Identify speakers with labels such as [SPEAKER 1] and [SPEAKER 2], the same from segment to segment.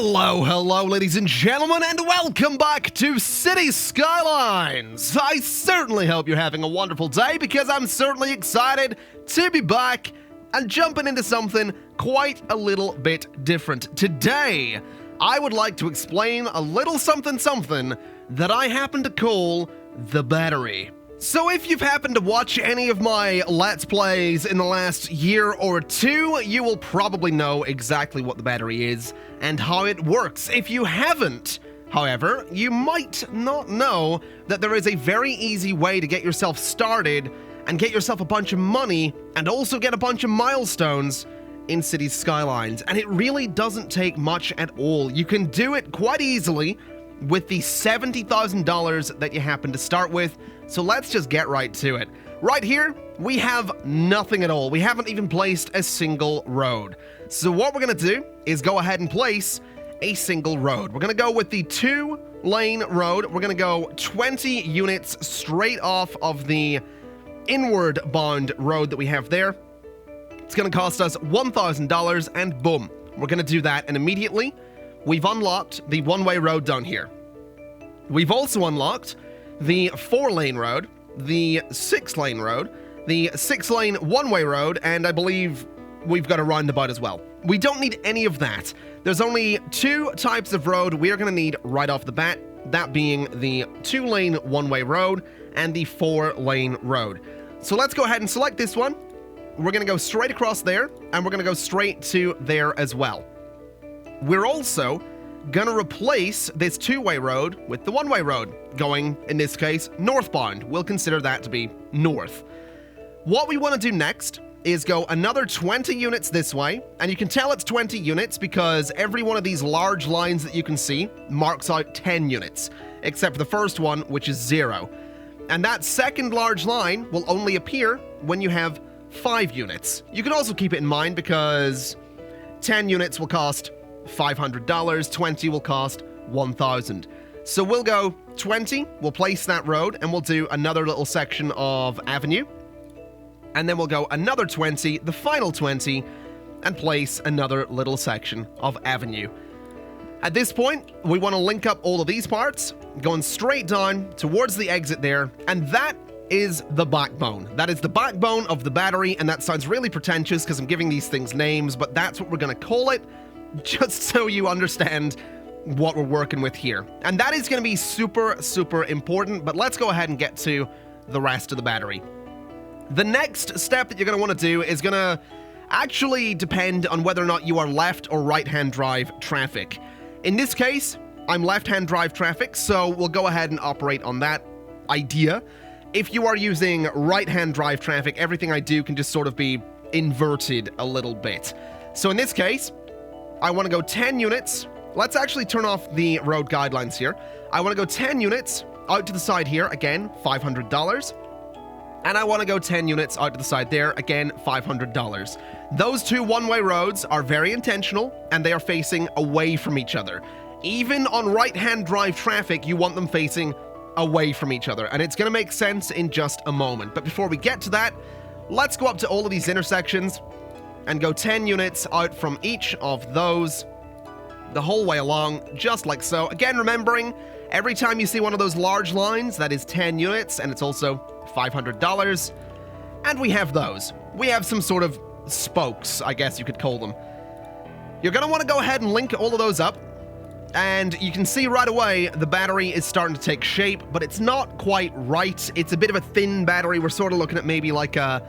[SPEAKER 1] Hello, ladies and gentlemen, and welcome back to City Skylines! I certainly hope you're having a wonderful day, because I'm certainly excited to be back and jumping into something quite a little bit different. Today, I would like to explain a little something that I happen to call the battery. So if you've happened to watch any of my Let's Plays in the last year or two, you will probably know exactly what the battery is and how it works. If you haven't, however, you might not know that there is a very easy way to get yourself started and get yourself a bunch of money and also get a bunch of milestones in Cities Skylines. And it really doesn't take much at all. You can do it quite easily with the $70,000 that you happen to start with. So let's just get right to it. Right here, we have nothing at all. We haven't even placed a single road. So what we're gonna do is go ahead and place a single road. We're gonna go with the 2-lane road. We're gonna go 20 units straight off of the inward bound road that we have there. It's gonna cost us $1,000 and boom, we're gonna do that. And immediately, we've unlocked the one-way road down here. We've also unlocked the 4-lane road, the 6-lane road, the 6-lane one-way road, and I believe we've got a roundabout as well. We don't need any of that. There's only 2 types of road we are going to need right off the bat, that being the 2-lane one-way road and the 4-lane road. So let's go ahead and select this one. We're going to go straight across there, and we're going to go straight to there as well. We're also gonna replace this 2-way road with the 1-way road, going, in this case, northbound. We'll consider that to be north. What we want to do next is go another 20 units this way, and you can tell it's 20 units because every one of these large lines that you can see marks out 10 units, except for the first one, which is 0. And that second large line will only appear when you have 5 units. You can also keep it in mind because 10 units will cost $500, 20 will cost $1,000. So we'll go 20, we'll place that road, and we'll do another little section of avenue. And then we'll go another 20, the final 20, and place another little section of avenue. At this point, we want to link up all of these parts, going straight down towards the exit there, and that is the backbone. That is the backbone of the battery, and that sounds really pretentious because I'm giving these things names, but that's what we're going to call it, just so you understand what we're working with here. And that is going to be super important, but let's go ahead and get to the rest of the battery. The next step that you're going to want to do is going to actually depend on whether or not you are left or right-hand drive traffic. In this case, I'm left-hand drive traffic, so we'll go ahead and operate on that idea. If you are using right-hand drive traffic, everything I do can just sort of be inverted a little bit. So in this case, I want to go 10 units. Let's actually turn off the road guidelines here. I want to go 10 units out to the side here, again, $500. And I want to go 10 units out to the side there, again, $500. Those 2 one-way roads are very intentional, and they are facing away from each other. Even on right-hand drive traffic, you want them facing away from each other, and it's going to make sense in just a moment. But before we get to that, let's go up to all of these intersections and go 10 units out from each of those the whole way along, just like so. Again, remembering, every time you see one of those large lines, that is 10 units, and it's also $500. And we have those. We have some sort of spokes, I guess you could call them. You're going to want to go ahead and link all of those up, and you can see right away the battery is starting to take shape, but it's not quite right. It's a bit of a thin battery. We're sort of looking at maybe like a...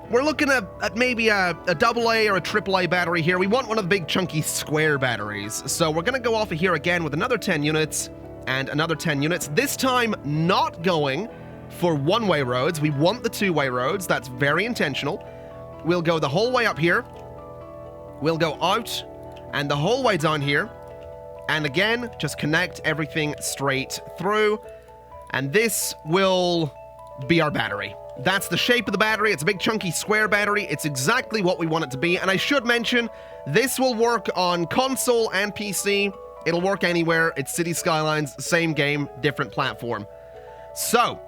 [SPEAKER 1] We're looking at maybe a AA or a AAA battery here. We want one of the big chunky square batteries. So we're going to go off of here again with another 10 units and another 10 units. This time not going for one-way roads. We want the 2-way roads. That's very intentional. We'll go the whole way up here. We'll go out and the whole way down here. And again, just connect everything straight through. And this will be our battery. That's the shape of the battery. It's a big chunky square battery. It's exactly what we want it to be. And I should mention, this will work on console and PC. It'll work anywhere. It's City Skylines, same game, different platform. So,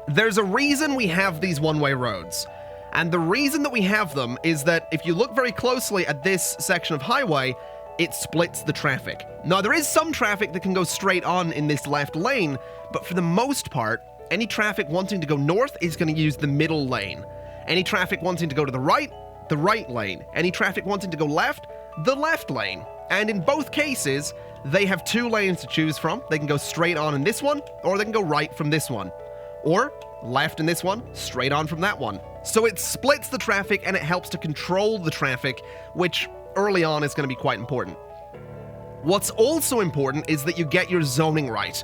[SPEAKER 1] there's a reason we have these one-way roads. And the reason that we have them is that if you look very closely at this section of highway, it splits the traffic. Now, there is some traffic that can go straight on in this left lane, but for the most part, any traffic wanting to go north is going to use the middle lane. Any traffic wanting to go to the right lane. Any traffic wanting to go left, the left lane. And in both cases, they have 2 lanes to choose from. They can go straight on in this one, or they can go right from this one. Or left in this one, straight on from that one. So it splits the traffic and it helps to control the traffic, which early on is going to be quite important. What's also important is that you get your zoning right.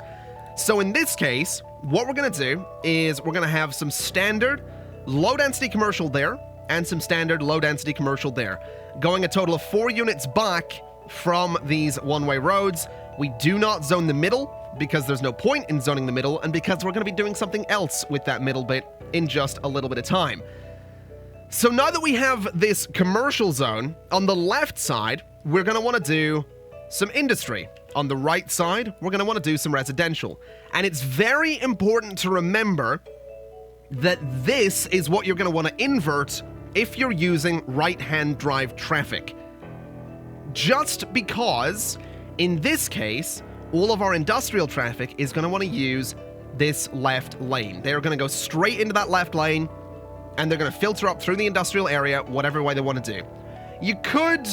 [SPEAKER 1] So in this case, what we're going to do is we're going to have some standard low-density commercial there and some standard low-density commercial there, going a total of 4 units back from these one-way roads. We do not zone the middle because there's no point in zoning the middle, and because we're going to be doing something else with that middle bit in just a little bit of time. So now that we have this commercial zone, on the left side, we're going to want to do some industry. On the right side, we're going to want to do some residential. And it's very important to remember that this is what you're going to want to invert if you're using right-hand drive traffic. Just because, in this case, all of our industrial traffic is going to want to use this left lane. They're going to go straight into that left lane, and they're going to filter up through the industrial area, whatever way they want to do. You could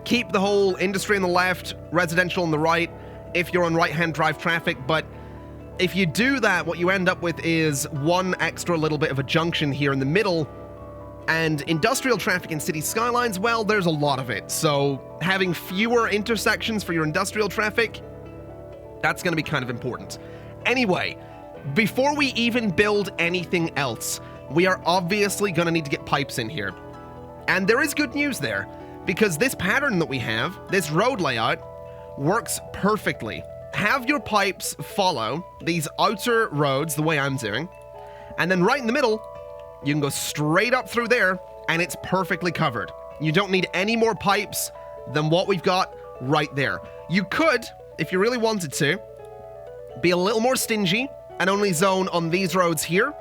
[SPEAKER 1] keep the whole industry on the left, residential on the right, if you're on right-hand drive traffic, but if you do that, what you end up with is one extra little bit of a junction here in the middle, and industrial traffic in City Skylines, well, there's a lot of it, so having fewer intersections for your industrial traffic, that's going to be kind of important. Anyway, before we even build anything else, we are obviously going to need to get pipes in here. And there is good news there, because this pattern that we have, this road layout, works perfectly. Have your pipes follow these outer roads the way I'm doing, and then right in the middle, you can go straight up through there, and it's perfectly covered. You don't need any more pipes than what we've got right there. You could, if you really wanted to, be a little more stingy and only zone on these roads here,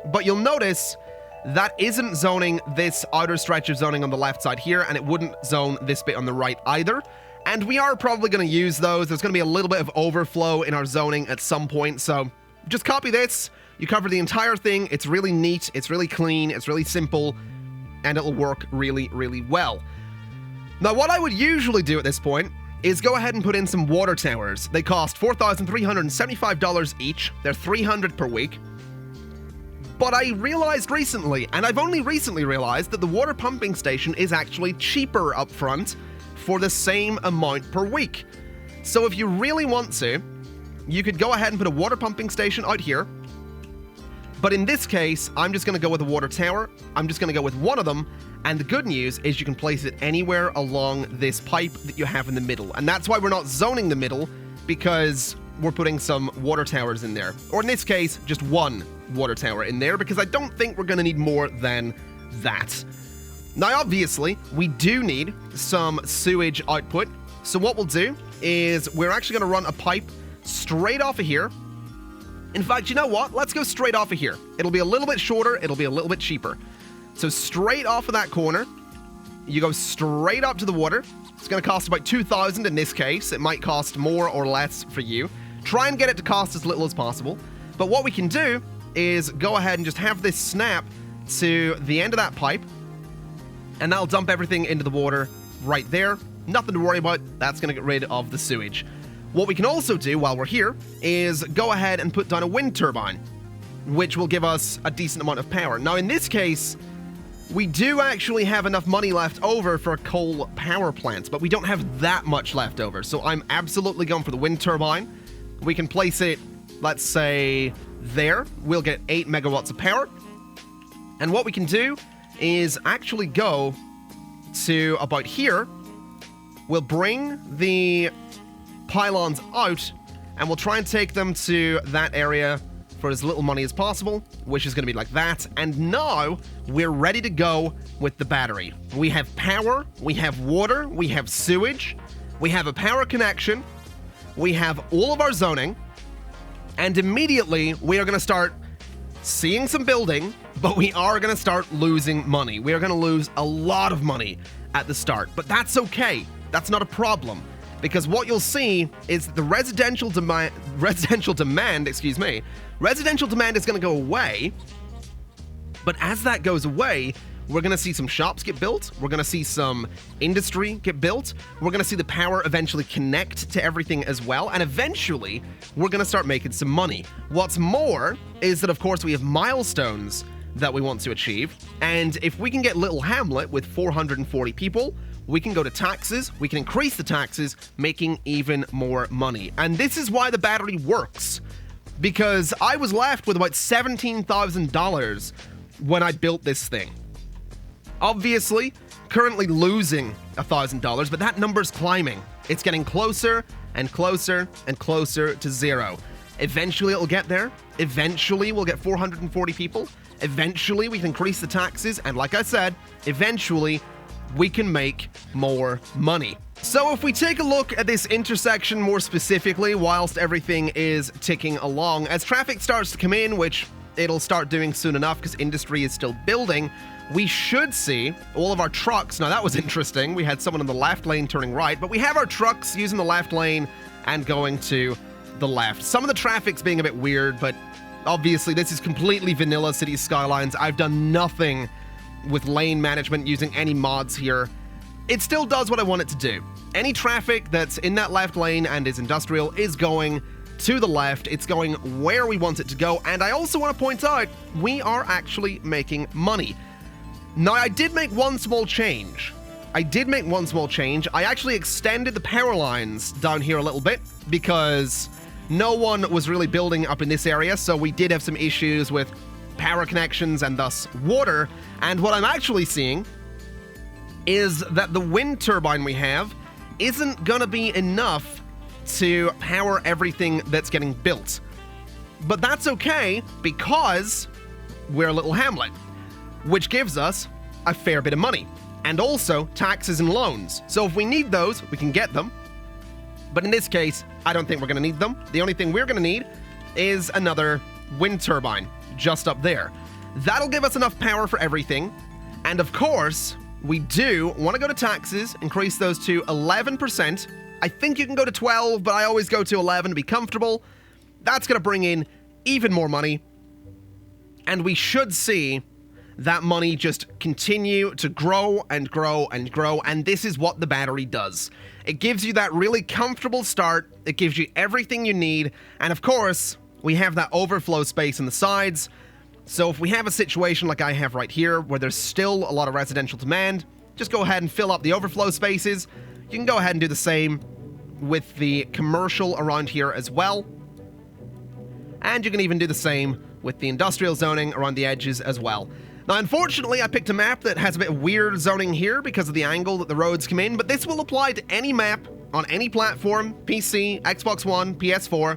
[SPEAKER 1] but you'll notice that isn't zoning this outer stretch of zoning on the left side here, and it wouldn't zone this bit on the right either. And we are probably going to use those. There's going to be a little bit of overflow in our zoning at some point, so just copy this. You cover the entire thing. It's really neat, it's really clean, it's really simple, and it'll work really, really well. Now, what I would usually do at this point is go ahead and put in some water towers. They cost $4,375 each. They're $300 per week. But I realized recently, and I've only recently realized, that the water pumping station is actually cheaper up front for the same amount per week. So if you really want to, you could go ahead and put a water pumping station out here. But in this case, I'm just going to go with a water tower. I'm just going to go with one of them. And the good news is you can place it anywhere along this pipe that you have in the middle. And that's why we're not zoning the middle, because we're putting some water towers in there. Or in this case, just one water tower in there, because I don't think we're going to need more than that. Now, obviously, we do need some sewage output. So what we'll do is we're actually going to run a pipe straight off of here. In fact, you know what? Let's go straight off of here. It'll be a little bit shorter. It'll be a little bit cheaper. So straight off of that corner, you go straight up to the water. It's going to cost about $2,000 in this case. It might cost more or less for you. Try and get it to cost as little as possible. But what we can do is go ahead and just have this snap to the end of that pipe, and that'll dump everything into the water right there. Nothing to worry about. That's going to get rid of the sewage. What we can also do while we're here is go ahead and put down a wind turbine, which will give us a decent amount of power. Now, in this case, we do actually have enough money left over for coal power plants, but we don't have that much left over. So I'm absolutely going for the wind turbine. We can place it, let's say, there. We'll get 8 megawatts of power. And what we can do is actually go to about here. We'll bring the pylons out, and we'll try and take them to that area for as little money as possible, which is going to be like that. And now we're ready to go with the battery. We have power, we have water, we have sewage, we have a power connection, we have all of our zoning, and immediately we are going to start seeing some building, but we are going to start losing money. We are going to lose a lot of money at the start, but that's okay, That's not a problem, because what you'll see is the residential demand is going to go away, but as that goes away, we're going to see some shops get built, we're going to see some industry get built, we're going to see the power eventually connect to everything as well, and eventually, we're going to start making some money. What's more is that, of course, we have milestones that we want to achieve, and if we can get Little Hamlet with 440 people, we can go to taxes, we can increase the taxes, making even more money. And this is why the battery works, because I was left with about $17,000 when I built this thing. Obviously, currently losing $1,000, but that number's climbing. It's getting closer and closer and closer to zero. Eventually it'll get there. Eventually we'll get 440 people. Eventually we can increase the taxes, and like I said, eventually we can make more money. So if we take a look at this intersection more specifically, whilst everything is ticking along, as traffic starts to come in, which it'll start doing soon enough because industry is still building, we should see all of our trucks. Now that was interesting. We had someone in the left lane turning right, but we have our trucks using the left lane and going to the left. Some of the traffic's being a bit weird, but obviously this is completely vanilla City Skylines. I've done nothing with lane management using any mods here. It still does what I want it to do. Any traffic that's in that left lane and is industrial is going to the left. It's going where we want it to go. And I also want to point out, we are actually making money. Now, I did make one small change. I actually extended the power lines down here a little bit because no one was really building up in this area. So we did have some issues with power connections and thus water. And what I'm actually seeing is that the wind turbine we have isn't gonna be enough to power everything that's getting built. But that's okay because we're a Little Hamlet, which gives us a fair bit of money, and also taxes and loans. So if we need those, we can get them. But in this case, I don't think we're gonna need them. The only thing we're gonna need is another wind turbine just up there. That'll give us enough power for everything. And of course, we do want to go to taxes, increase those to 11%. I think you can go to 12, but I always go to 11 to be comfortable. That's going to bring in even more money. And we should see that money just continue to grow and grow and grow. And this is what the battery does. It gives you that really comfortable start. It gives you everything you need. And of course, we have that overflow space in the sides. So if we have a situation like I have right here, where there's still a lot of residential demand, just go ahead and fill up the overflow spaces. You can go ahead and do the same with the commercial around here as well. And you can even do the same with the industrial zoning around the edges as well. Now, unfortunately, I picked a map that has a bit of weird zoning here because of the angle that the roads come in, but this will apply to any map on any platform, PC, Xbox One, PS4.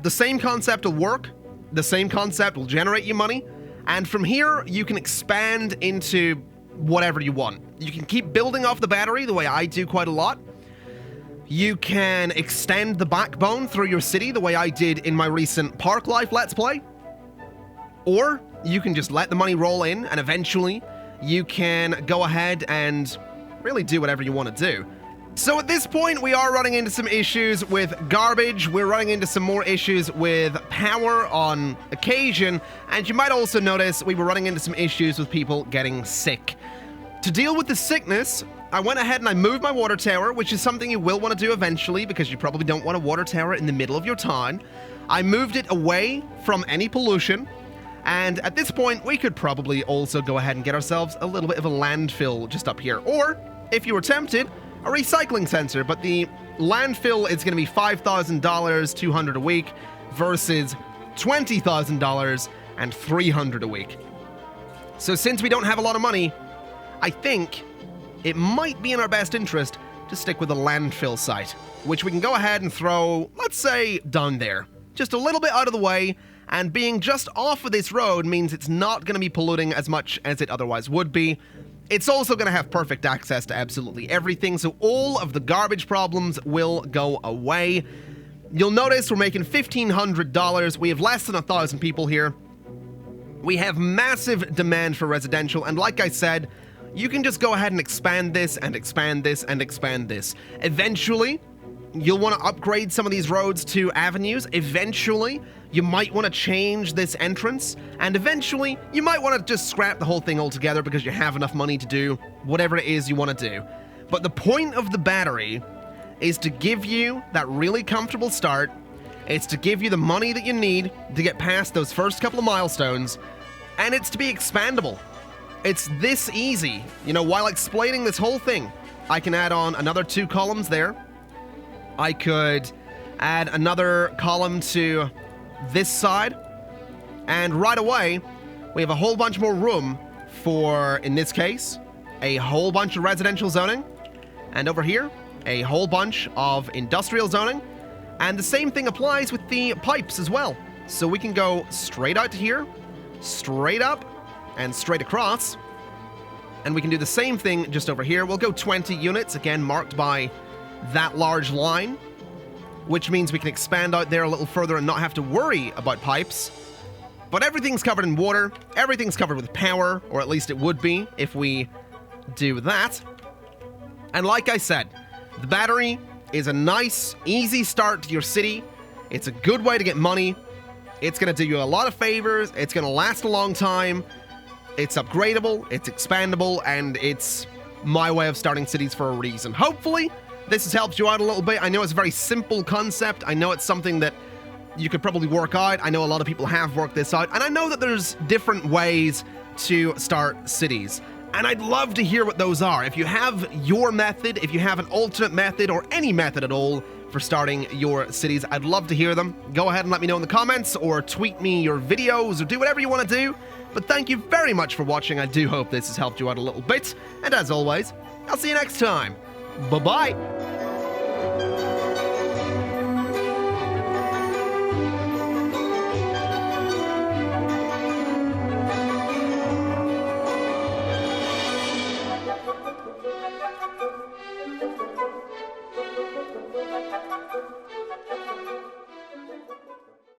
[SPEAKER 1] The same concept will work. The same concept will generate you money, and from here, you can expand into whatever you want. You can keep building off the battery the way I do quite a lot. You can extend the backbone through your city the way I did in my recent Park Life Let's Play. Or you can just let the money roll in, and eventually you can go ahead and really do whatever you want to do. So at this point, we are running into some issues with garbage. We're running into some more issues with power on occasion. And you might also notice we were running into some issues with people getting sick. To deal with the sickness, I went ahead and I moved my water tower, which is something you will want to do eventually because you probably don't want a water tower in the middle of your town. I moved it away from any pollution. And at this point, we could probably also go ahead and get ourselves a little bit of a landfill just up here. Or, if you were tempted, a recycling center, but the landfill is going to be $5,000, $200 a week, versus $20,000 and $300 a week. So since we don't have a lot of money, I think it might be in our best interest to stick with a landfill site, which we can go ahead and throw, let's say, down there, just a little bit out of the way. And being just off of this road means it's not going to be polluting as much as it otherwise would be. It's also going to have perfect access to absolutely everything, so all of the garbage problems will go away. You'll notice we're making $1,500. We have less than 1,000 people here. We have massive demand for residential, and like I said, you can just go ahead and expand this and expand this and expand this. Eventually, you'll want to upgrade some of these roads to avenues. Eventually, you might want to change this entrance. And eventually, you might want to just scrap the whole thing altogether because you have enough money to do whatever it is you want to do. But the point of the battery is to give you that really comfortable start. It's to give you the money that you need to get past those first couple of milestones. And it's to be expandable. It's this easy. You know, while explaining this whole thing, I can add on another 2 columns there. I could add another column to this side. And right away, we have a whole bunch more room for, in this case, a whole bunch of residential zoning. And over here, a whole bunch of industrial zoning. And the same thing applies with the pipes as well. So we can go straight out to here, straight up, and straight across. And we can do the same thing just over here. We'll go 20 units, again marked by that large line, which means we can expand out there a little further and not have to worry about pipes. But everything's covered in water, everything's covered with power, or at least it would be if we do that. And like I said, the battery is a nice, easy start to your city. It's a good way to get money. It's going to do you a lot of favors. It's going to last a long time. It's upgradable, it's expandable, and it's my way of starting cities for a reason. Hopefully, this has helped you out a little bit. I know it's a very simple concept. I know it's something that you could probably work out. I know a lot of people have worked this out, and I know that there's different ways to start cities. And I'd love to hear what those are. If you have your method, if you have an alternate method, or any method at all for starting your cities, I'd love to hear them. Go ahead and let me know in the comments, or tweet me your videos, or do whatever you want to do. But thank you very much for watching. I do hope this has helped you out a little bit. And as always, I'll see you next time. Bye-bye.